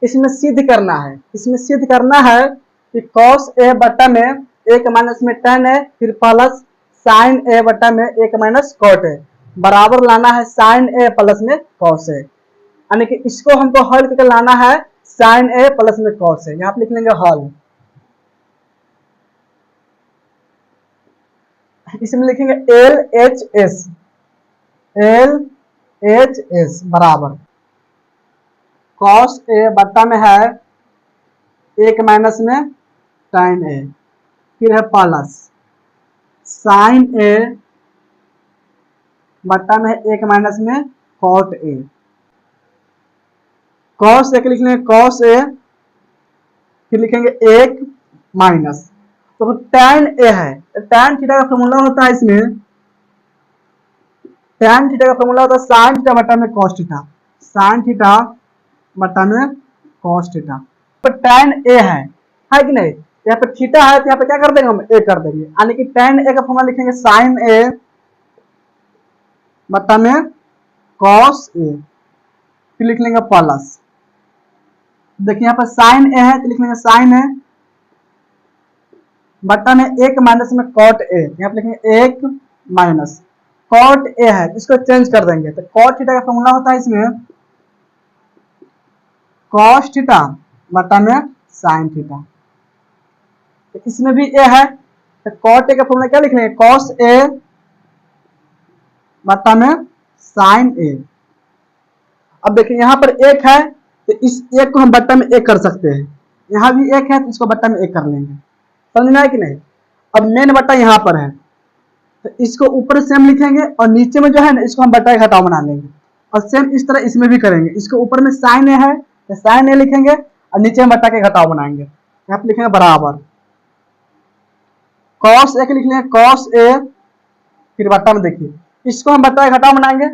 इसमें सिद्ध करना है, इसमें सिद्ध करना है कि cos a बटा में 1 माइनस में tan a फिर प्लस sin a बटा में 1 माइनस cot a बराबर लाना है sin a प्लस में cos a, यानी कि इसको हमको हल करके लाना है sin a प्लस में cos a। यहाँ पे लिख लेंगे हल, इसमें लिखेंगे LHS बराबर cos a बटा में है 1 माइनस में tan a फिर है प्लस sin a बटा में 1 माइनस में cot a, cos a के लिख लेंगे cos a फिर लिखेंगे 1 माइनस, तो tan a है, tan थीटा का फॉर्मूला होता है, इसमें tan थीटा का फॉर्मूला होता है sin थीटा बटा में cos थीटा, sin थीटा बटा में cos थीटा। तो tan a है कि नहीं, यहाँ पे थीटा है तो यहाँ पे क्या कर देंगे हम a कर देंगे, यानी कि tan a का फॉर्मूला लिखेंगे sin a बटा में cos a फिर लिख लेंगे प्लस, देखिए यहाँ पर sin a है तो लिख लेंगे sin a बटा में 1 माइनस में cot a, यहाँ पे लिखेंगे 1 माइनस cot a है इसको चेंज कर देंगे, तो cot थीटा का फॉर्मूला होता है इसमें cos थीटा बटा में sin थीटा, तो इसमें भी a है तो cot a का फॉर्मूला क्या लिख लेंगे cos a बटा में sin a। अब देखिए यहाँ पर 1 है तो इस 1 को हम बट्टा में 1 कर सकते हैं, यहाँ भी 1 है तो इसको बट्टा में 1 कर लेंगे, समझ में आया कि नहीं। अब मेन बट्टा यहाँ पर है तो इसको ऊपर सेम लिखेंगे और नीचे में जो है ना इसको हम बट्टा का घटाव बना लेंगे, और सेम इस तरह इसमें भी करेंगे, इसको ऊपर में sin a है तो sin a लिखेंगे और नीचे में बट्टा के घटाव बनाएंगे, यहाँ पे लिखेंगे बराबर cos a के लिख लेंगे cos a फिर बट्टा में देखिए इसको हम बट्टा का घटाव बनाएंगे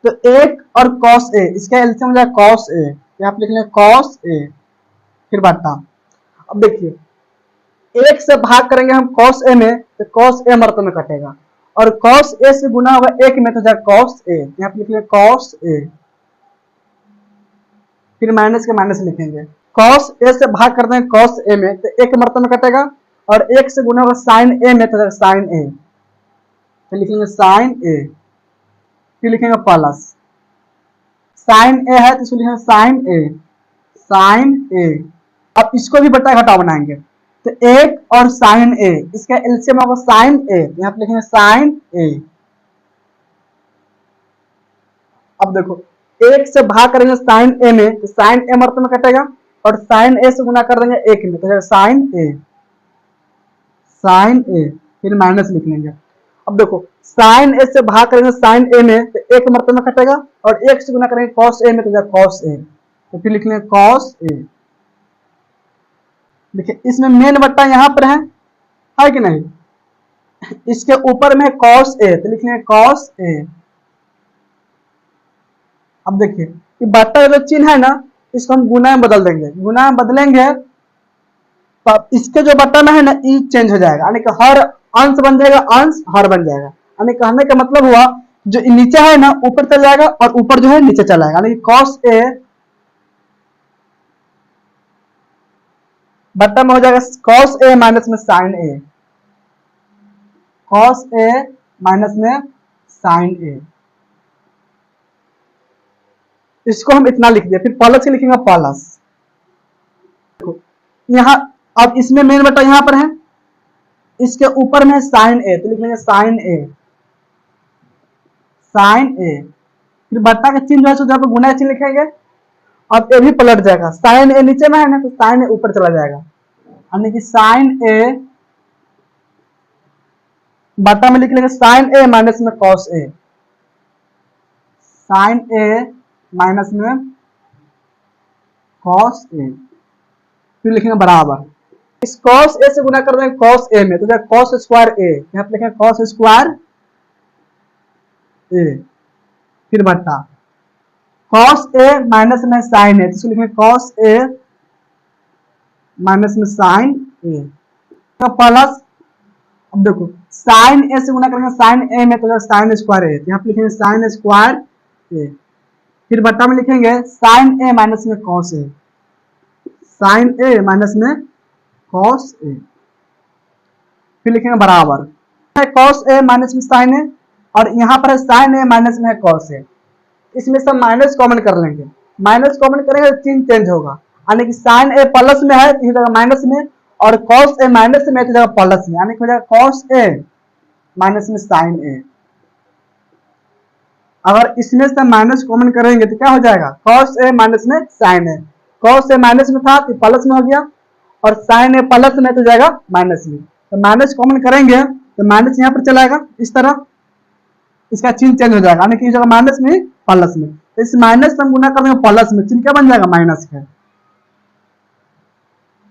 तो 1 और cos a इसका एलसीएम हो जाएगा cos a, यहाँ पे लिख लेंगे cos a फिर बट्टा। अब देखिए 1 से भाग करेंगे हम cos a में तो cos a मर्तबे में कटेगा, और cos a से गुना होगा 1 में तो जाएगा cos a, यहाँ पे लिख लेंगे cos a फिर माइनस के माइनस लिखेंगे, cos a से भाग कर देंगे cos a में तो 1 मर्तबे में कटेगा, और 1 से गुना होगा sin a में तो जाएगा sin a, तो लिखेंगे sin a फिर लिखेंगे प्लस sin a है तो इसको लिखेंगे sin a। अब इसको भी बट्टा घटाव बनाएंगे तो 1 और sin a इसका एलसीएम होगा sin a, यहाँ पे लिखेंगे sin a। अब देखो 1 से भाग करेंगे sin a में तो sin a मर्तबे में कटेगा, और sin a से गुना कर देंगे 1 में तो sin a फिर माइनस लिख लेंगे। अब देखो sin a से भाग करेंगे sin a में तो 1 मर्तबे में कटेगा, और 1 से गुना करेंगे cos a में तो जाएगा cos a, तो फिर लिख लेंगे cos a। देखिए इसमें मेन बट्टा यहाँ पर है कि नहीं, इसके ऊपर में cos a तो लिख लेंगे cos a। अब देखिए ये बट्टा जो चिन्ह है ना इसको हम गुना में बदल देंगे, गुना में बदलेंगे तो इसके जो बट्टा में है ना ई चेंज हो जाएगा, यानी कि हर अंश बन जाएगा अंश हर बन जाएगा, यानी कहने का मतलब हुआ जो नीचे है ना ऊपर चला जाएगा और ऊपर जो है नीचे चला जाएगा, यानी cos a बट्टा में हो जाएगा cos a माइनस में sin a, cos a माइनस में sin a, इसको हम इतना लिख दिया, फिर प्लस से लिखेंगे प्लस। यहाँ अब इसमें मेन बट्टा यहाँ पर है, इसके ऊपर में sin a तो लिख लेंगे sin a फिर बट्टा का चिन्ह जो है जहाँ पर गुना चिन्ह लिखेंगे, अब ये भी पलट जाएगा, sin a नीचे में है ना तो sin a ऊपर चला जाएगा, यानी कि sin a बट्टा में लिख लेंगे sin a माइनस में cos a, sin a माइनस में cos a फिर लिखेंगे बराबर इस cos a से गुना कर देंगे cos a में तो जाएगा cos स्क्वायर a, यहाँ पे लिखेंगे cos स्क्वायर a फिर बट्टा cos a माइनस में sin a, इसको लिखेंगे cos a माइनस में sin a तो प्लस। अब देखो sin a से गुना करेंगे sin a में तो जाएगा sin स्क्वायर a, यहाँ पे लिखेंगे sin स्क्वायर a फिर बट्टा में लिखेंगे sin a माइनस में cos a, sine A minus में कॉस ए, फिर लिखेंगे बराबर कॉस ए माइनस में साइन ए, और यहाँ पर है साइन ए माइनस में है कॉस ए, इसमें सब माइनस कॉमन कर लेंगे, माइनस कॉमन करेंगे तो चिन्ह चेंज होगा, यानी कि साइन ए प्लस में है तो जगह माइनस में, और कॉस ए माइनस में है तो जगह प्लस में, यानी कि हो जाएगा कॉस ए माइनस में साइन ए। अगर इसमें से माइनस कॉमन करेंगे तो क्या हो जाएगा, कॉस ए माइनस में sine A, cos A minus में था तो प्लस में हो गया, और साइन ए प्लस में तो जाएगा माइनस में, तो माइनस कॉमन करेंगे तो माइनस यहाँ पर चलाएगा इस तरह, इसका चिन्ह चेंज हो जाएगा, यानी कि जगह माइनस में प्लस में, तो इस माइनस से हम गुना कर देंगे प्लस में, चिन्ह क्या बन जाएगा माइनस का,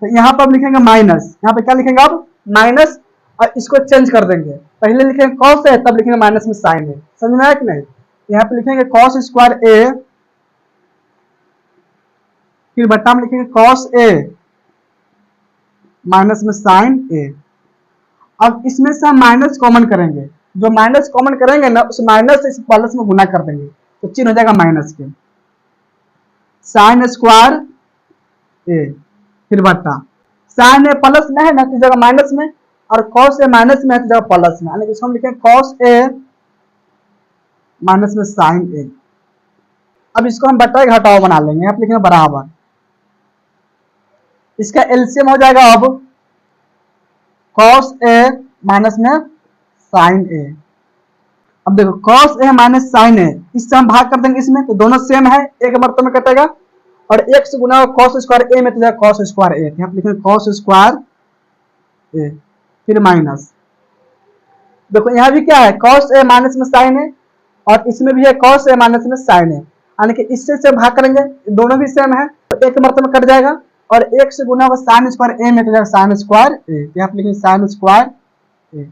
तो यहाँ पर लिखेंगे माइनस, यहाँ पे क्या लिखेंगे अब माइनस, और इसको चेंज कर देंगे, पहले लिखेंगे कॉस ए तब लिखेंगे माइनस में साइन ए, समझ में आया कि नहीं। यहाँ पे लिखेंगे कॉस स्क्वायर ए, फिर बट्टा में लिखेंगे कॉस ए माइनस में साइन ए। अब इसमें से हम माइनस कॉमन करेंगे, जो माइनस कॉमन करेंगे ना उस माइनस से इस प्लस में गुना कर देंगे, तो चिन्ह हो जाएगा माइनस के, साइन स्क्वायर ए, फिर बट्टा साइन ए प्लस में है ना तो जगह माइनस में, और कॉस ए माइनस में है तो जगह प्लस में, यानी कि इसको हम लिखेंगे कॉस ए माइनस में साइन ए। अब इसको हम बट्टा घटाओ बना लेंगे, यहाँ पे लिखेंगे बराबर, इसका एलसीएम हो जाएगा अब कॉस ए माइनस में साइन ए। अब देखो कॉस ए माइनस साइन ए, इससे हम भाग कर देंगे इसमें, तो दोनों सेम है, एक मर्तबे में कटेगा, और एक से गुना कॉस स्क्वायर ए में तो जाएगा कॉस स्क्वायर ए, यहाँ पे लिखेंगे कॉस स्क्वायर ए, फिर माइनस, देखो यहाँ भी क्या है कॉस ए माइनस में साइन ए, और इसमें भी है कॉस ए माइनस में साइन ए, यानी कि इससे से भाग करेंगे दोनों भी सेम है, तो एक मर्तबे में कट जाएगा, और एक से गुना होगा साइन स्क्वायर ए में तो जाएगा साइन स्क्वायर ए, यहाँ पे लिखेंगे साइन स्क्वायर ए,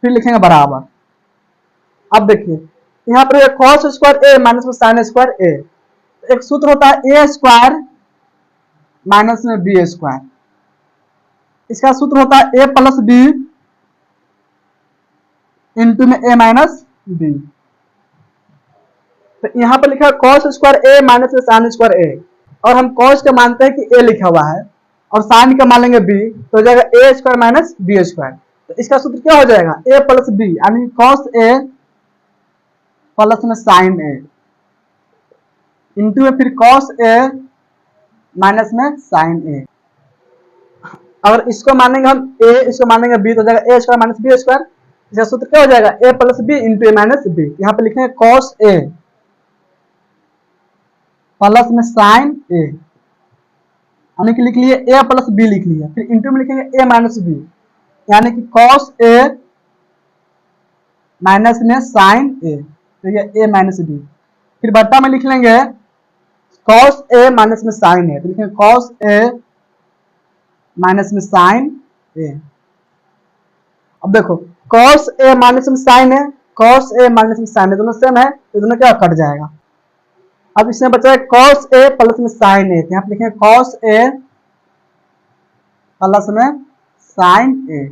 फिर लिखेंगे बराबर। अब देखिए यहाँ पर कॉस स्क्वायर ए माइनस में साइन स्क्वायर ए, एक सूत्र होता है ए स्क्वायर माइनस में बी स्क्वायर, इसका सूत्र होता है ए प्लस बी इंटू में ए माइनस बी, तो यहाँ पर लिखा है कॉस स्क्वायर ए माइनस में साइन स्क्वायर ए, और हम कॉस का मानते हैं कि ए लिखा हुआ है, और साइन का मान लेंगे बी, तो हो जाएगा ए स्क्वायर माइनस बी स्क्वायर, तो इसका सूत्र क्या हो जाएगा ए प्लस बी, यानी कॉस ए प्लस में साइन ए इंटू में फिर कॉस ए माइनस में साइन ए। अगर इसको मानेंगे हम ए, इसको मानेंगे बी, तो हो जाएगा ए स्क्वायर माइनस बी स्क्वायर, इसका सूत्र क्या हो जाएगा ए प्लस बी इंटू ए माइनस बी, यहाँ पे लिखेंगे कॉस ए प्लस में साइन ए, यानी कि लिख लिए ए प्लस बी लिख लिया, फिर इंटू में लिखेंगे ए माइनस बी, यानी कि कॉस ए माइनस में साइन ए, तो ये ए माइनस बी, फिर बट्टा में लिख लेंगे कॉस ए माइनस में साइन ए, तो लिखेंगे कॉस ए माइनस में साइन ए। अब देखो कॉस ए माइनस में साइन है, कॉस ए माइनस में साइन है, दोनों सेम है, तो दोनों क्या कट जाएगा। अब इसमें बचा है कॉस ए प्लस में साइन ए, यहाँ पे लिखेंगे कॉस ए प्लस में साइन ए,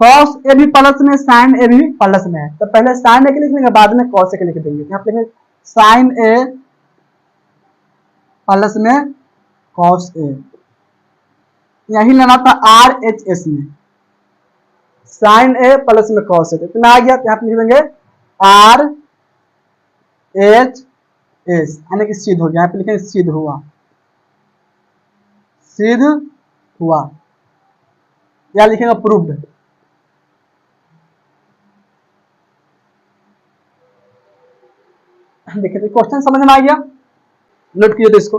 कॉस ए भी प्लस में साइन ए भी प्लस में है, तो पहले साइन ए के लिख लेंगे बाद में कॉस ए के लिख देंगे, यहाँ पे लिखेंगे साइन ए प्लस में कॉस ए, यही लेना था आर एच एस में, साइन ए प्लस में कॉस ए, इतना आ गया, तो यहाँ पे लिख देंगे आर एच एस, यानी कि सिद्ध हो गया, यहाँ पे लिखेंगे सिद्ध हुआ, सिद्ध हुआ, या लिखेंगे प्रूव्ड। देखिए क्वेश्चन समझ में आ गया, नोट कीजिए तो इसको।